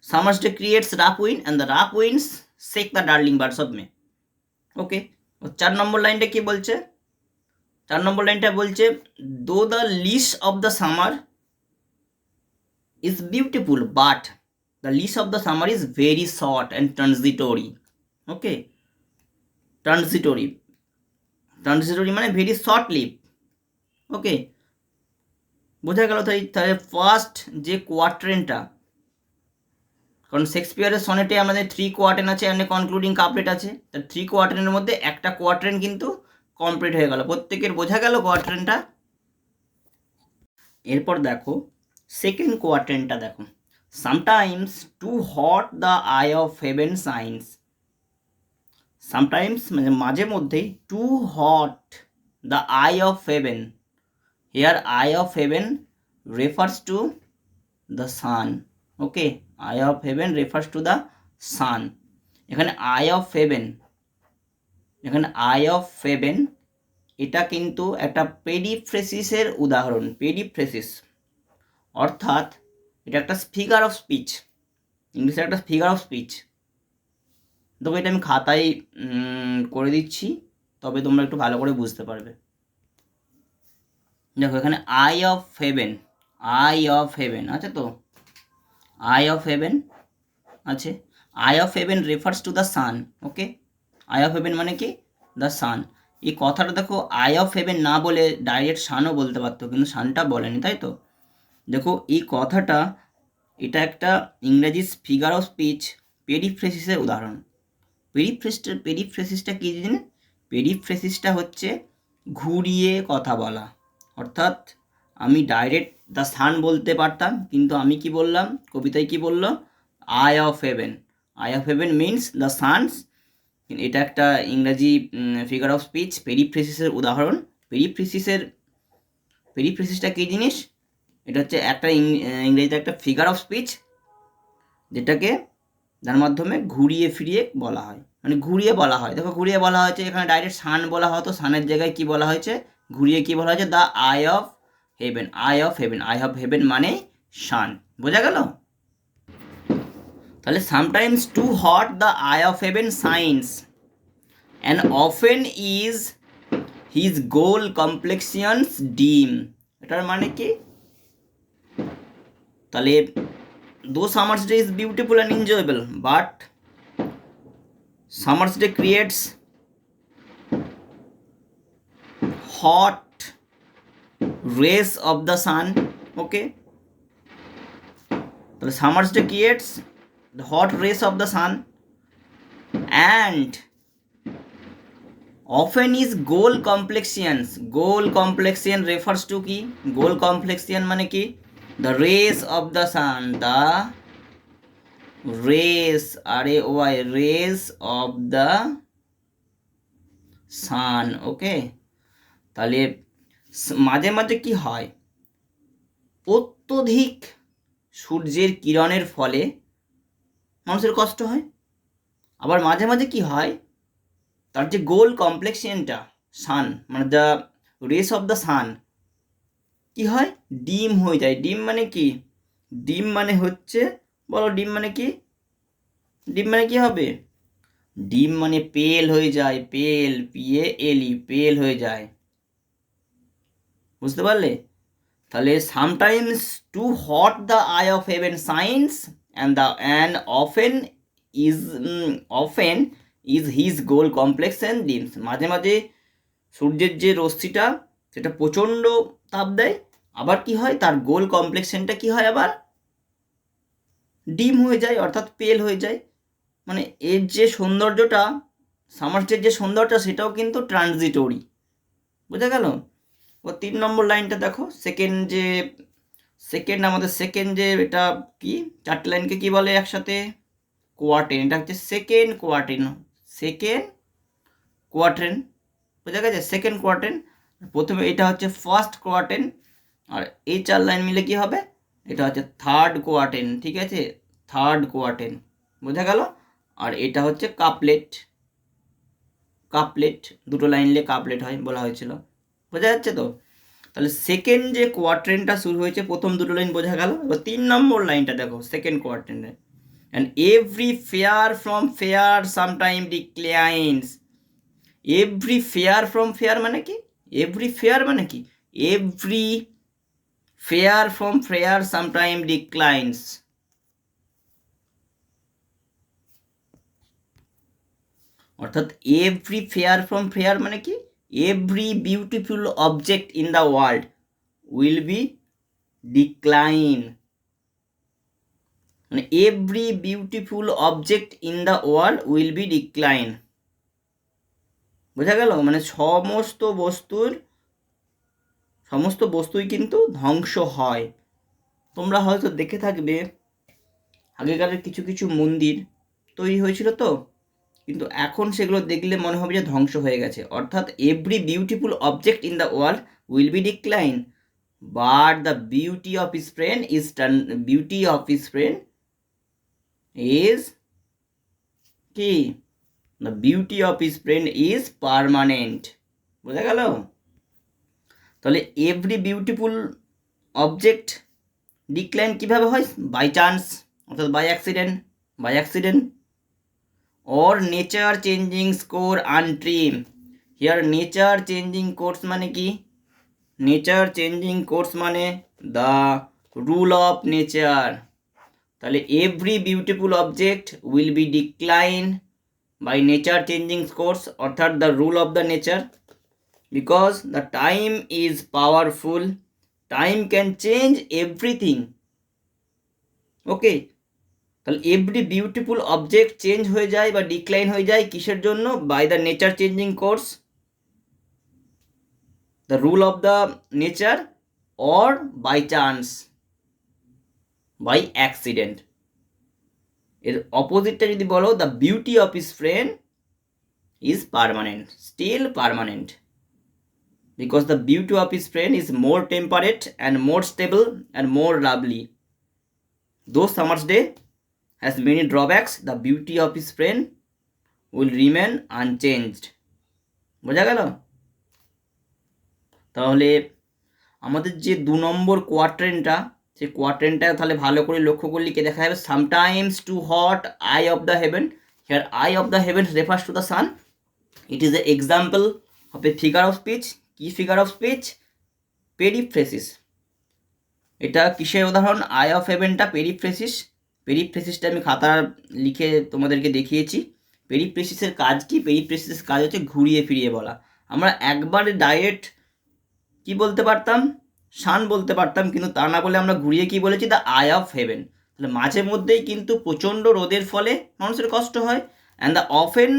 Summer's day creates rough wind and the rough winds shake the darling birds of May. Okay, 4 number লাইনটা কি বলছে? 4 নম্বর লাইনটা বলছে, though the lease of the summer is beautiful, but the lease of the summer is very short and transitory. Okay, transitory মানে very short live. ওকে, বোঝা গেল? তাহলে first যে কোয়ার্ট্রেনটা, কারণ শেক্সপিয়ারের সনেটে আমাদের 3 কোয়ার্টেন আছে অ্যান্ড কনক্লুডিং কাপলেট আছে। তার 3 কোয়ার্টেনের মধ্যে একটা কোয়ার্ট্রেন কিন্তু কমপ্লিট হয়ে গেল। প্রত্যেকের বোঝা গেল কোয়ার্ট্রেনটা? এরপর দেখো সেকেন্ড কোয়ার্ট্রেনটা দেখো। Sometimes too hot the eye of heaven shines. Sometimes মানে মাঝে মধ্যেই, too hot the eye of heaven. Here eye of heaven refers to the sun. Okay, eye of heaven refers to the sun. এখানে eye of haven, এটা কিন্তু একটা পেরিফ্রেসিসের উদাহরণ। পেরিফ্রেসিস অর্থাৎ এটা একটা ফিগার অফ স্পিচ, ইংলিশে একটা ফিগার অফ স্পিচ। দেখো এটা আমি খাতায় করে দিচ্ছি, তবে তোমরা একটু ভালো করে বুঝতে পারবে। দেখো এখানে আই অফ হেভেন আছে তো, আই অফ হেভেন আছে। I of heaven refers to the sun. Okay, eye of heaven মানে কি? The sun. এই কথাটা দেখো আই অফ হেভেন না বলে ডাইরেক্ট সানও বলতে পারতো, কিন্তু সানটা বলেনি, তাই তো। দেখো এই কথাটা, এটা একটা ইংরেজি ফিগার অফ স্পিচ, পেরিফ্রেসিসের উদাহরণ। পেরিফ্রেসিসটা কী জিনিস? পেরিফ্রেসিসটা হচ্ছে ঘুরিয়ে কথা বলা। অর্থাৎ আমি ডাইরেক্ট দ্য সান বলতে পারতাম, কিন্তু আমি কি বললাম, কবিতায় কি বললো? Eye of heaven. Eye of heaven means the sun's. এটা একটা ইংরাজি ফিগার অফ স্পিচ, পেরিফ্রেসিসের উদাহরণ। পেরিফ্রেসিসটা কী জিনিস? এটা হচ্ছে একটা ইংরেজিতে একটা ফিগার অফ স্পিচ, যেটাকে যার মাধ্যমে ঘুরিয়ে ফিরিয়ে বলা হয়, মানে ঘুরিয়ে বলা হয়। দেখো ঘুরিয়ে বলা হয়েছে, এখানে ডাইরেক্ট সান বলা হতো, সানের জায়গায় কি বলা হয়েছে? ঘুরিয়ে কি বলা হয়েছে? The eye of heaven. Eye of heaven, eye of heaven মানে সান। বোঝা গেল? তাহলে sometimes too hot the eye of heaven shines and often is his gold complexions dim. এটার মানে কি? তাহলে though summer's day is beautiful and enjoyable, but summer's day creates hot rays of the sun. Okay, so summer's day creates the hot rays of the sun, and often is goal complexions. Goal complexion refers to ki? Goal complexion mane ki? The rays of the sun, the rays, R-A-O-I, rays of the sun. Okay, তাহলে মাঝে মাঝে কি হয়? অত্যধিক সূর্যের কিরণের ফলে মানুষের কষ্ট হয়। আবার মাঝে মাঝে কি হয়? তার যে গোল কমপ্লেক্সিয়নটা, সান মানে the race of the sun, কি হয়? ডিম হয়ে যায়। ডিম মানে কি? ডিম মানে হচ্ছে, বলো ডিম মানে কি? ডিম মানে কি হবে? ডিম মানে পেল হয়ে যায়। পেল, PALE, পেল হয়ে যায়। বুঝতে পারলে? তাহলে sometimes too hot the eye of heaven shines and often is his gold complex and dims. মাঝে মাঝে সূর্যের যে রশ্মিটা, সেটা প্রচণ্ড তাপ দেয়। আবার কি হয়? তার গোল কমপ্লেক্সনটা কি হয়? আবার ডিম হয়ে যায়, অর্থাৎ পেল হয়ে যায়। মানে এর যে সৌন্দর্যটা, সামার্সের যে সৌন্দর্যটা, সেটাও কিন্তু ট্রানজিটরি। বোঝা গেল? ও 3 নম্বর লাইনটা দেখো, আমাদের সেকেন্ড যে এটা কি, 4টে লাইনকে কি বলে একসাথে? কোয়ার্টেন। এটা হচ্ছে সেকেন্ড কোয়ার্টেন। বোঝা গেছে? সেকেন্ড কোয়ার্টেন। প্রথমে এটা হচ্ছে ফার্স্ট কোয়ার্টেন, আর এই 4 লাইন মিলে কি হবে? এটা হচ্ছে থার্ড কোয়ার্টেন। ঠিক আছে, থার্ড কোয়ার্টেন। বোঝা গেল? আর এটা হচ্ছে কাপলেট। দুটো লাইন নিলে কাপলেট হয়, বলা হয়েছিল। বোঝা যাচ্ছে তো? তাহলে সেকেন্ড যে কোয়ার্টেনটা শুরু হয়েছে, প্রথম দুটো লাইন বোঝা গেল। এবার 3 নম্বর লাইনটা দেখো, সেকেন্ড কোয়ার্টেনে। And every fair from fair sometime declines. Every fair from fair মানে কি? এভরি ফেয়ার মানে কি? Every fair from fair sometime declines. অর্থাৎ এভরি ফেয়ার ফ্রম ফেয়ার মানে কি? Every beautiful object in the world will be decline. মানে every beautiful object in the world will be decline. বোঝা গেল? মানে সমস্ত বস্তুই কিন্তু ধ্বংস হয়। তোমরা হয়তো দেখে থাকবে, আগেকারের কিছু কিছু মন্দির তৈরি হয়েছিল তো, কিন্তু এখন সেগুলো দেখলে মনে হবে যে ধ্বংস হয়ে গেছে। অর্থাৎ every beautiful object in the world will be decline, but the beauty of his friend is কি? The beauty of his friend is permanent. বোঝা গেল? তাহলে এভরি বিউটিফুল অবজেক্ট ডিক্লাইন কিভাবে হয়? বাই চান্স, অর্থাৎ by accident, or nature changing score untrim. Here nature changing course মানে কি? nature changing course মানে the rule of nature, তাহলে every beautiful object will be decline by nature changing course, অর্থাৎ the rule of the nature, because the time is powerful, time can change everything. Okay, তাহলে every beautiful object change হয়ে যায় বা decline হয়ে যায় কিসের জন্য? By the nature changing course, the rule of the nature, or by chance, by accident. এর অপোজিটটা যদি বলো, the beauty of his friend is permanent, still permanent, because the beauty of his friend is more temperate and more stable and more lovely. Though summer's day has many drawbacks, the beauty of his friend will remain unchanged. বোঝা গেল? তাহলে আমাদের যে 2 নম্বর কোয়াড্রেন্টটা, সেই কোয়াড্রেন্টটা তাহলে ভালো করে লক্ষ্য করলে কি দেখা যাবে? Sometimes too hot eye of the heaven, here eye of the heaven refers to the sun, it is a example of a figure of speech. কি ফিগার অফ স্পিচ? পেরিফ্রেসিস। এটা কিসের উদাহরণ? I of হেভেনটা পেরিফ্রেসিস। পেরিফ্রেসিসটা আমি খাতা লিখে তোমাদেরকে দেখিয়েছি। পেরিফ্রেসিসের কাজ কি? পেরিফ্রেসিসের কাজ হচ্ছে ঘুরিয়ে ফিরিয়ে বলা। আমরা একবারে ডাইরেক্ট কি বলতে পারতাম? সান বলতে পারতাম, কিন্তু তা না বলে আমরা ঘুরিয়ে কি বলেছি? The eye of haven. তাহলে মাঝে মধ্যেই কিন্তু প্রচণ্ড রোদের ফলে মানুষের কষ্ট হয়, and the often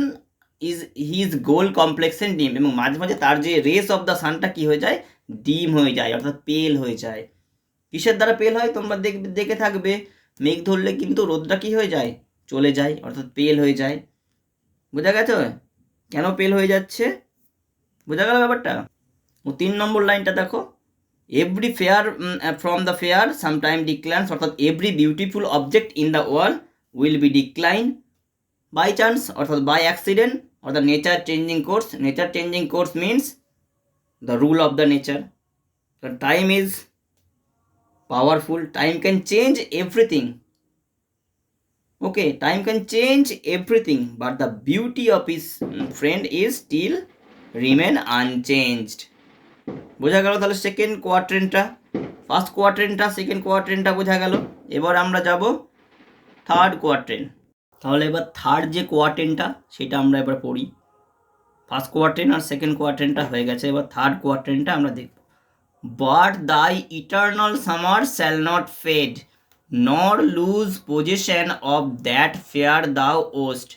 is his gold complexion dim, এবং মাঝে মাঝে তার যে রেস অফ দ্য সানটা কি হয়ে যায়? ডিম হয়ে যায়, অর্থাৎ পেল হয়ে যায়। কিসের দ্বারা পেল হয়? তোমরা দেখে থাকবে, মেঘ ধরলে কিন্তু রোদটা কি হয়ে যায়? চলে যায়, অর্থাৎ পেল হয়ে যায়। বোঝা গেছে কেন পেল হয়ে যাচ্ছে? বোঝা গেল ব্যাপারটা? ও 3 নম্বর লাইনটা দেখো, every fair from the fair sometime declines, অর্থাৎ every beautiful object in the world will be decline by chance, অর্থাৎ বাই অ্যাক্সিডেন্ট, অর্থাৎ nature changing course. Nature changing course means the rule of the nature. Time is powerful, time can change everything. Okay, time can change everything, but the beauty of his friend is still remain unchanged. বোঝা গেল? তাহলে second কোয়াড্রেন্টটা, first কোয়াড্রেন্টটা, second কোয়াড্রেন্টটা বোঝা গেল। এবার আমরা যাব third quadrant. তাহলে এবার থার্ড যে কোয়াড্রেন্টটা সেটা আমরা এবার পড়ি। ফার্স্ট কোয়াড্রেন্ট আর সেকেন্ড কোয়াড্রেন্টটা হয়ে গেছে, এবার থার্ড কোয়াড্রেন্টটা আমরা দেখব। But thy eternal summer shall not fade, nor lose possession of that fair thou owest,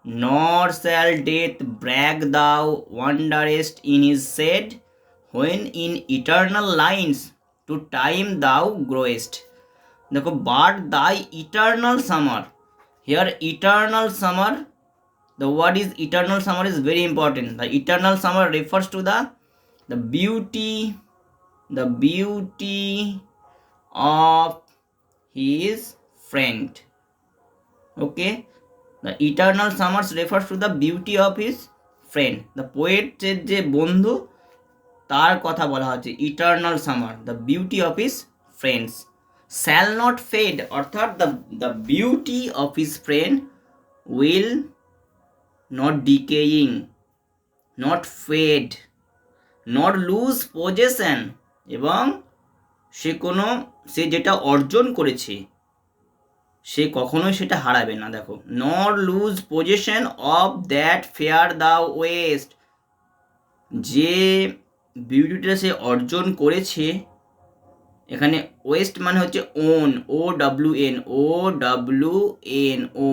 nor shall death brag thou wanderest in his shade, when in eternal lines to time thou growest. দেখো, but thy eternal summer, here eternal summer, the word is eternal summer is very important. The eternal summer refers to the beauty of his friend. Okay, the eternal summers refers to the beauty of his friend. The poet যে বন্ধু তার কথা বলা হচ্ছে eternal summer, the beauty of his friends. Shall not fade, অর্থাৎ the beauty of his friend will not decaying, not fade, not lose possession, এবং সে যেটা অর্জন করেছে সে কখনোই সেটা হারাবে না। দেখো, nor lose possession of that fair the owest, যে বিউটিটা সে অর্জন করেছে, এখানে ওয়েস্ট মানে হচ্ছে ওন, OWN,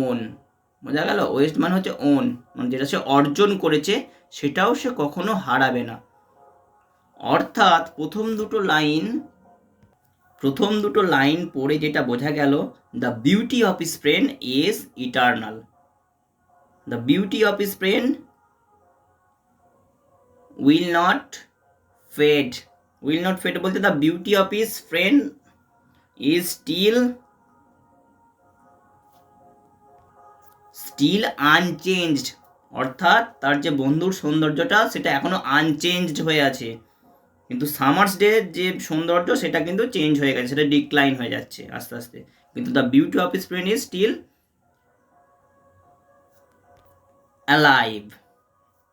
ওন। বোঝা গেল? ওয়েস্ট মানে হচ্ছে ওন, মানে যেটা সে অর্জন করেছে সেটাও সে কখনো হারাবে না। অর্থাৎ প্রথম দুটো লাইন পড়ে যেটা বোঝা গেল, the beauty of his friend is eternal. The beauty of his friend will not fade. বলতে the beauty of his friend is still unchanged, অর্থাৎ তার যে বন্ধুর সৌন্দর্যটা সেটা এখনো আনচেঞ্জড হয়ে আছে, কিন্তু সামার্স ডে যে সৌন্দর্য সেটা কিন্তু চেঞ্জ হয়ে গেছে, সেটা ডিক্লাইন হয়ে যাচ্ছে আস্তে আস্তে, কিন্তু the beauty of his friend is still alive.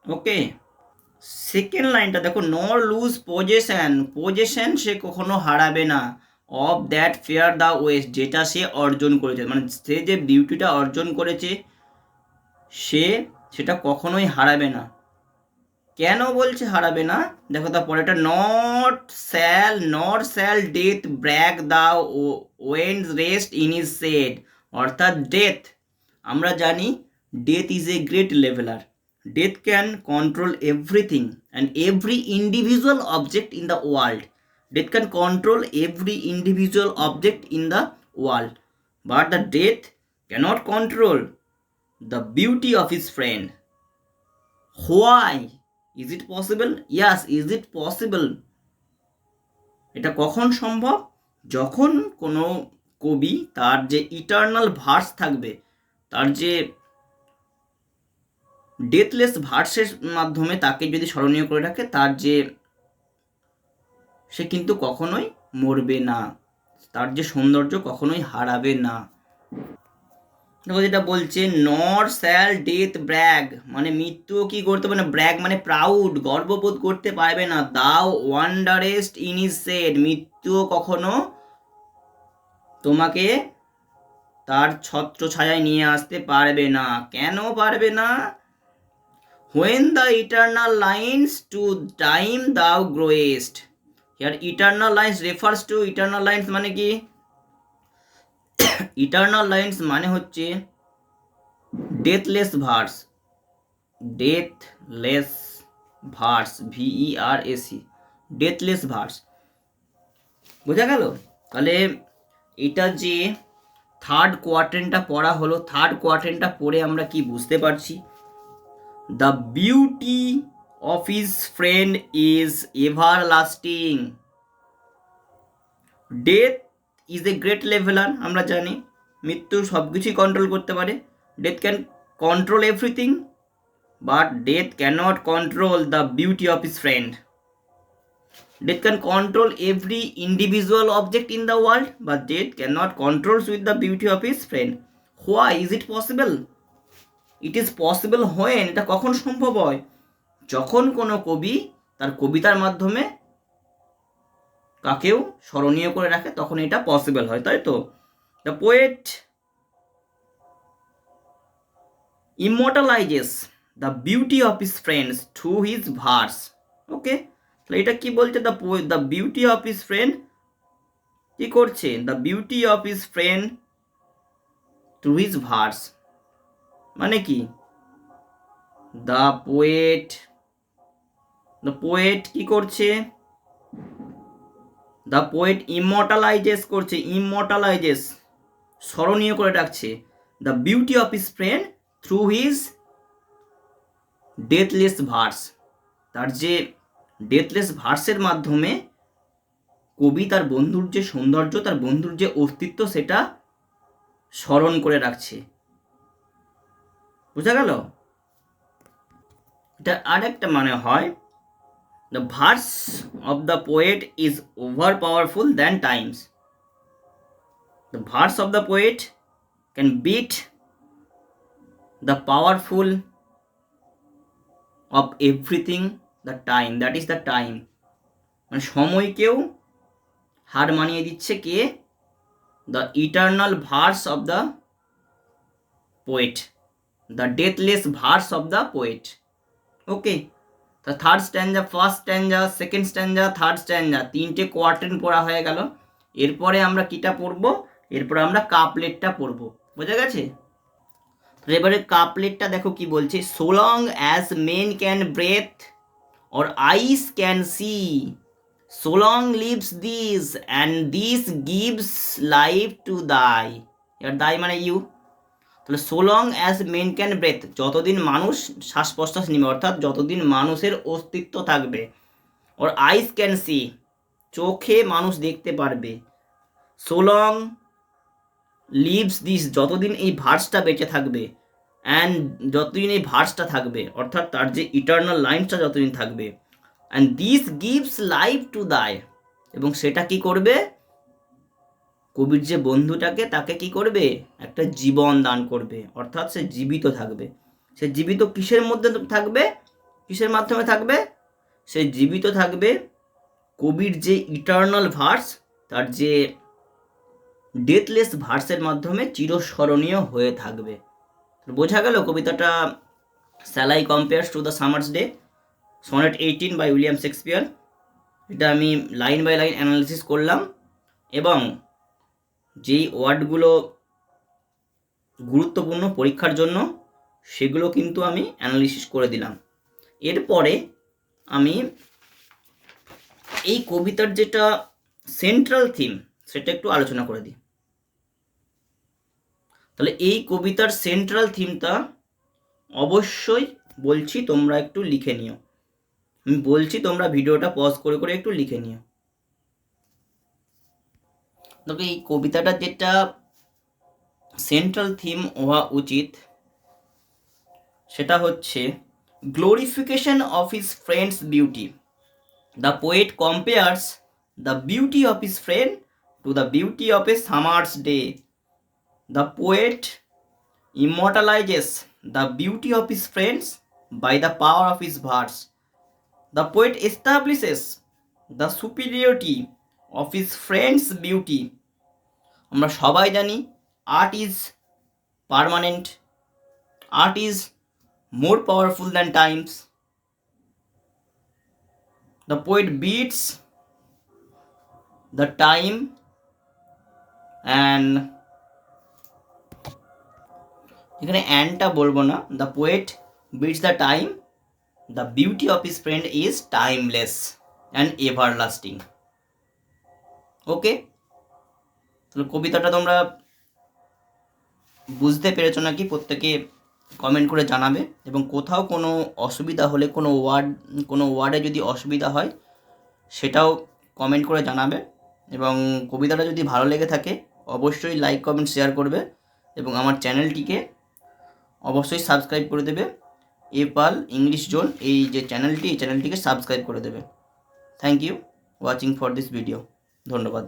Okay, second লাইনটা দেখো, নর লুজ পজেশন সে কখনো হারাবে না of that fair the owest, যেটা সে অর্জন করেছে, মানে সে যে বিউটিটা অর্জন করেছে সে সেটা কখনোই হারাবে না। কেন বলছে হারাবে না? দেখো তার পরেটা, not shall death brag the wander'st in his shade, অর্থাৎ ডেথ, আমরা জানি death is a great leveller. Death can control everything and every individual object in the world. Death can control every individual object in the world, but the death cannot control the beauty of his friend. Why? Is it possible? Yes, is it possible? এটা কখন সম্ভব? যখন কোনো কবি তার যে eternal verse থাকবে, তার যে ডেথলেস ভার্সের মাধ্যমে তাকে যদি স্মরণীয় করে রাখে, তার যে সে কিন্তু কখনোই মরবে না, তার যে সৌন্দর্য কখনোই হারাবে না। দেখো যেটা বলছে, নর শ্যাল ডেথ ব্র্যাগ, মানে মৃত্যুও কি করতে পারে না, ব্র্যাগ মানে প্রাউড, গর্ববোধ করতে পারবে না। দাও ওয়ান্ডারেস্ট ইন ইজ সেড, মৃত্যুও কখনো তোমাকে তার ছত্র ছায়ায় নিয়ে আসতে পারবে না। কেন পারবে না? when the eternal lines to time thou growest, here eternal lines refers to, eternal lines মানে কি? eternal lines মানে হচ্ছে deathless verse, deathless verse, VERSE, deathless verse, বোঝা গেল? তাহলে এটা যে থার্ড কোয়ার্টেনটা পড়া হলো, থার্ড কোয়ার্টেনটা পড়ে আমরা কি বুঝতে পারছি? The beauty of his friend is everlasting. Death is a great leveller, আমরা জানি মৃত্যু সব কিছুই কন্ট্রোল করতে পারে। Death can control everything, but death cannot control the beauty of his friend. Death can control every individual object in the world, but death cannot control with the beauty of his friend. Why is it possible? It is possible when, এটা কখন সম্ভব হয়? যখন কোনো কবি তার কবিতার মাধ্যমে কাকেও স্মরণীয় করে রাখে, তখন এটা পসিবল হয়, তাই তো? The poet immortalizes the beauty of his friends through his verse. Okay? তাহলে এটা কি বলছে? The beauty of his friend কি করছে? The beauty of his friend through his verse, মানে কি? দ্য পোয়েট কি করছে? দ্য পোয়েট ইমর্টালাইজেস করছে, ইমর্টালাইজেস স্মরণীয় করে রাখছে the beauty of his friend through his deathless verse. তার যে ডেথলেস ভার্সের মাধ্যমে কবি তার বন্ধুর যে সৌন্দর্য, তার বন্ধুর যে অস্তিত্ব, সেটা স্মরণ করে রাখছে। বোঝা গেল? এটা আরেকটা মানে হয়, the verse of the poet is over powerful than times. The verse of the poet can beat the powerful of everything the time, that is the time, মানে সময়কেও হার মানিয়ে দিচ্ছে কে? The eternal verse of the poet, the deathless verse of the poet. Okay, তা third stanza, first stanza, second stanza, third stanza, তিনটে quatrain পড়া হয়ে গেল। এরপরে আমরা কিটা পড়বো? এরপরে আমরা কাপলেটটা পড়বো। বোঝা গেছে? এবারে কাপলেটটা দেখো কি বলছে, so long as main can breathe or eyes can see, so long lives this and this gives life to thy, এবার thy মানে you, তাহলে so long as men can breathe, যতদিন মানুষ শ্বাস প্রশ্বাস নেবে, অর্থাৎ যতদিন মানুষের অস্তিত্ব থাকবে, or eyes can see, চোখে মানুষ দেখতে পারবে, so long lives this, যতদিন এই ভার্সটা বেঁচে থাকবে, অ্যান্ড যতদিন এই ভার্সটা থাকবে, অর্থাৎ তার যে ইটার্নাল লাইনটা যতদিন থাকবে, and this gives life to দাই, এবং সেটা কি করবে? কবির যে বন্ধুটাকে, তাকে কি করবে? একটা জীবন দান করবে, অর্থাৎ সে জীবিত থাকবে। সে জীবিত কিসের মধ্যে থাকবে? কিসের মাধ্যমে থাকবে? সে জীবিত থাকবে কবির যে ইটার্নাল ভার্স, তার যে ডেথলেস ভার্সের মাধ্যমে চিরস্মরণীয় হয়ে থাকবে। বোঝা গেল কবিতাটা shall I compares to the summer's day, sonnet 18 by William Shakespeare. এটা আমি লাইন বাই লাইন অ্যানালিসিস করলাম এবং যেই ওয়ার্ডগুলো গুরুত্বপূর্ণ পরীক্ষার জন্য সেগুলো কিন্তু আমি অ্যানালিসিস করে দিলাম। এরপরে আমি এই কবিতার যেটা সেন্ট্রাল থিম সেটা একটু আলোচনা করে দিই। তাহলে এই কবিতার সেন্ট্রাল থিমটা অবশ্যই বলছি তোমরা একটু লিখে নিও। আমি বলছি তোমরা ভিডিওটা পজ করে করে একটু লিখে নিও। তবে এই কবিতাটা যেটা সেন্ট্রাল থিম হওয়া উচিত সেটা হচ্ছে glorification of his friends beauty. The poet compares the beauty of his friend to the beauty of a summer's day. The poet immortalizes the beauty of his friends by the power of his verse. The poet establishes the superiority of his friends' beauty. আমরা সবাই জানি art is permanent, art is more powerful than times. The poet beats the time and এখানে অ্যান্ডটা বলবো না, the poet beats the time, the beauty of his friend is timeless and everlasting. Okay, তাহলে কবিতাটা তোমরা বুঝতে পেরেছো নাকি? প্রত্যেকে কমেন্ট করে জানাবে, এবং কোথাও কোনো অসুবিধা হলে কোনো ওয়ার্ডে যদি অসুবিধা হয় সেটাও কমেন্ট করে জানাবে। এবং কবিতাটা যদি ভালো লেগে থাকে অবশ্যই লাইক কমেন্ট শেয়ার করবে, এবং আমার চ্যানেলটিকে অবশ্যই সাবস্ক্রাইব করে দেবে। এপাল ইংলিশ জোন এই যে চ্যানেলটিকে সাবস্ক্রাইব করে দেবে। Thank you watching for this video. ধন্যবাদ।